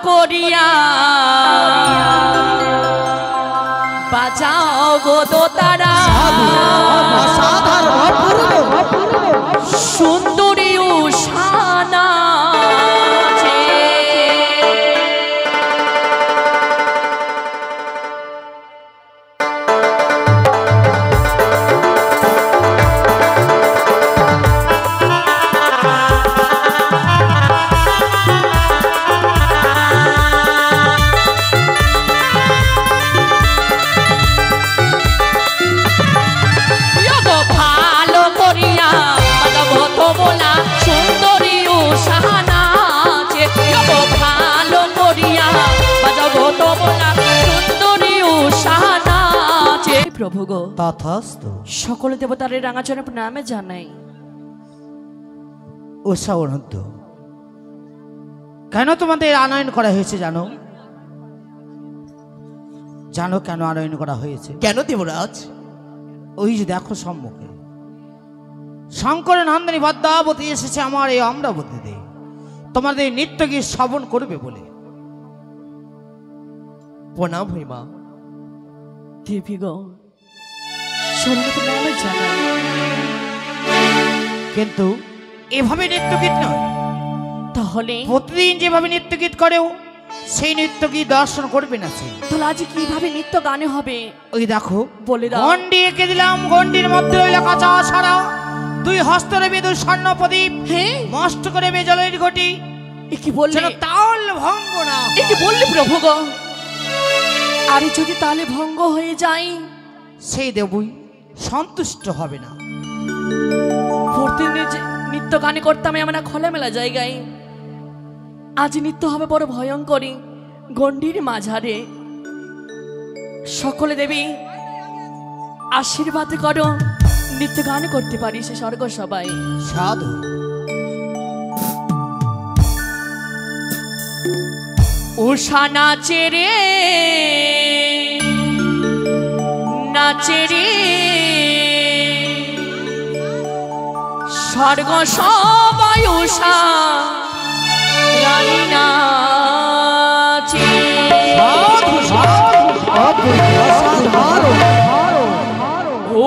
করিয়া বাজাও গো দোতারা সুন্দরী উষানা প্রভু গো তথাস্তু। সকল দেবতার রাঙাচরণে প্রণামে জানাই। উষা অনন্ত, কেন তোমাদের আনয়ন করা হয়েছে জানো? জানো কেন আনয়ন করা হয়েছে? কেন দেবরাজ? ওই যে দেখো সম্মুখে শঙ্কর নন্দিনী পদ্মাবতী এসেছে আমার এই অমরাবতীতে তোমাদের নৃত্য গীত শ্রবণ করবে বলে। প্রণাম হইমা। দেবী গো সকলকে প্রণামে জানাই। কিন্তু এভাবে নৃত্য গীত নয়, তাহলে প্রতিদিন যেভাবে নৃত্য গীত করেও সেই নৃত্য গীত দর্শন করবে না। সে তাহলে আজ কিভাবে নৃত্য গানে হবে? ওই দেখো বলে দাও। গন্ডি এঁকে দিলাম, গন্ডির মধ্যে রইল কাঁচা সারা, দুই হস্তরে বিদুর স্বর্ণ প্রদীপ, হ্যাঁ মস্ত করে বেজলের ঘটি। এ কি বললে? তাল ভঙ্গ না। এ কি বললি প্রভু গো? আরে যদি তালে ভঙ্গ হয়ে যায় সেই দেবই সন্তুষ্ট হবে না। প্রতিদিন যে নৃত্য গানে করতাম আমরা খোলামেলা জায়গায়, আজ নৃত্য হবে বড় ভয়ঙ্করী গন্ডির মাঝারে। সকলে দেবী আশীর্বাদ করো, নৃত্য গান করতে পারি সে স্বর্গ সবাই। সাধু উষা নাচে রে নাচে রে স্বর্গ সবাই উষা রানী নাচে।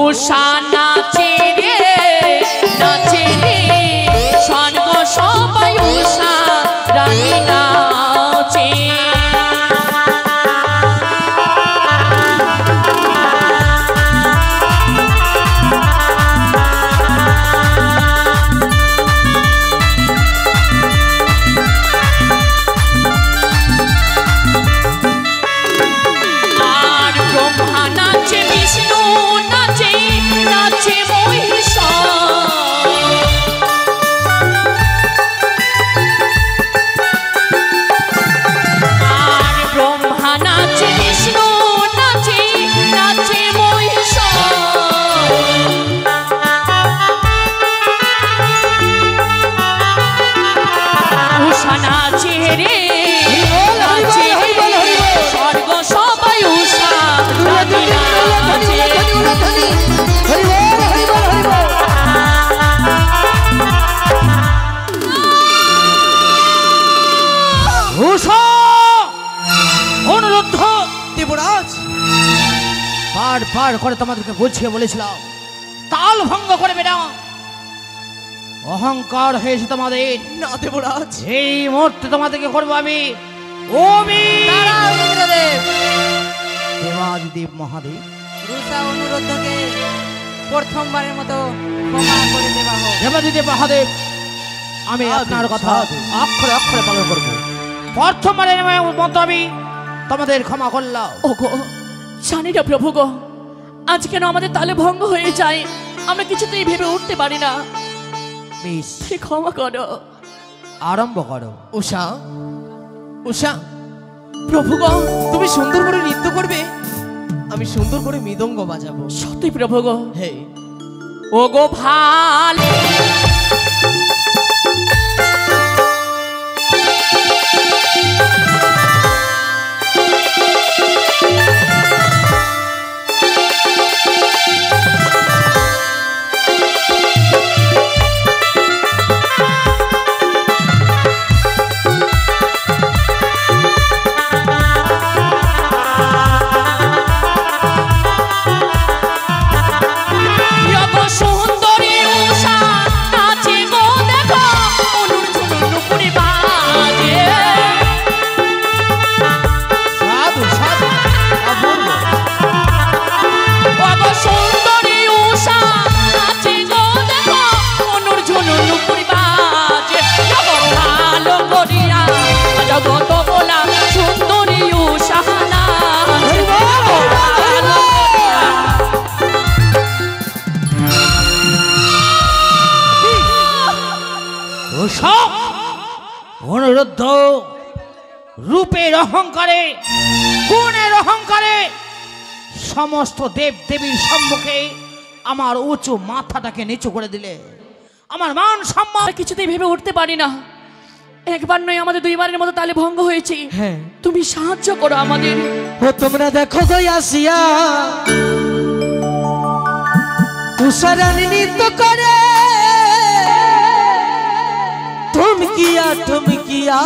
উষা নাচে রে নাচে রে স্বর্গ সবাই উষা রানী নাচে। বার করে তোমাদেরকে বুঝিয়ে বলেছিলাম তাল ভঙ্গ করবে না। অহংকার হয়েছে তোমাদের। না দেবরাজ, এই মুহূর্তে তোমাদেরকে করবো আমি দেবাদিদেব মহাদেব। রুষা অনুরোধকে প্রথমবারের মতো ক্ষমা করে দেওয়া হোক। দেবাদিদেব মহাদেব, আমি আপনার কথা অক্ষরে অক্ষরে পালন করব। প্রথমবারের মতো আমি তোমাদের ক্ষমা করলাম। ওগো জানি না প্রভু গো, আজ কেন আমাদের তালে ভঙ্গ হয়ে যায়, আমরা কিছুতেই ভেবে উঠতে পারি না। বেশ, ক্ষমা করো, আরম্ভ করো। উষা উষা, প্রভু গো তুমি সুন্দর করে নৃত্য করবে, আমি সুন্দর করে মৃদঙ্গ বাজাবো। সত্যি প্রভু গো। হে ওগো ভালো রূপের অহংকারে, গুণের অহংকারে সমস্ত দেব দেবীর সম্মুখে আমার উঁচু মাথাটাকে নিচু করে দিলে। আমার মান সম্মান আমরা কিছুতেই ভেবে উঠতে পারি না। একবার নয়, আমাদের দুইবারের মতো তালে ভঙ্গ হয়েছে। হ্যাঁ। তুমি সাহায্য করো আমাদের। ও তোমরা দেখো গো আসিয়া উষারানী নৃত্য করে থমকিয়া থমকিয়া।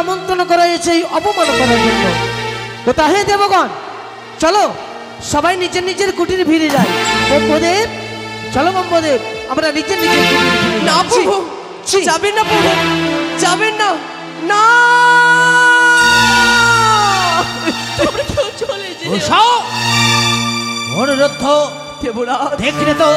আমন্ত্রণ করা হয়েছে অপমান করার জন্য। কোথায় দেবগণ, চলো সবাই নিজের নিজের কুটিরে ফিরে যাই। ব্রহ্মদেব, চলো ব্রহ্মদেব, আমরা নিজের নিজের কুটিরে ফিরে যাই। না প্রভু, যাবেন না প্রভু, যাবেন না। না, তোমরা কেউ চলে যেও। অনুরোধ দেখলে তো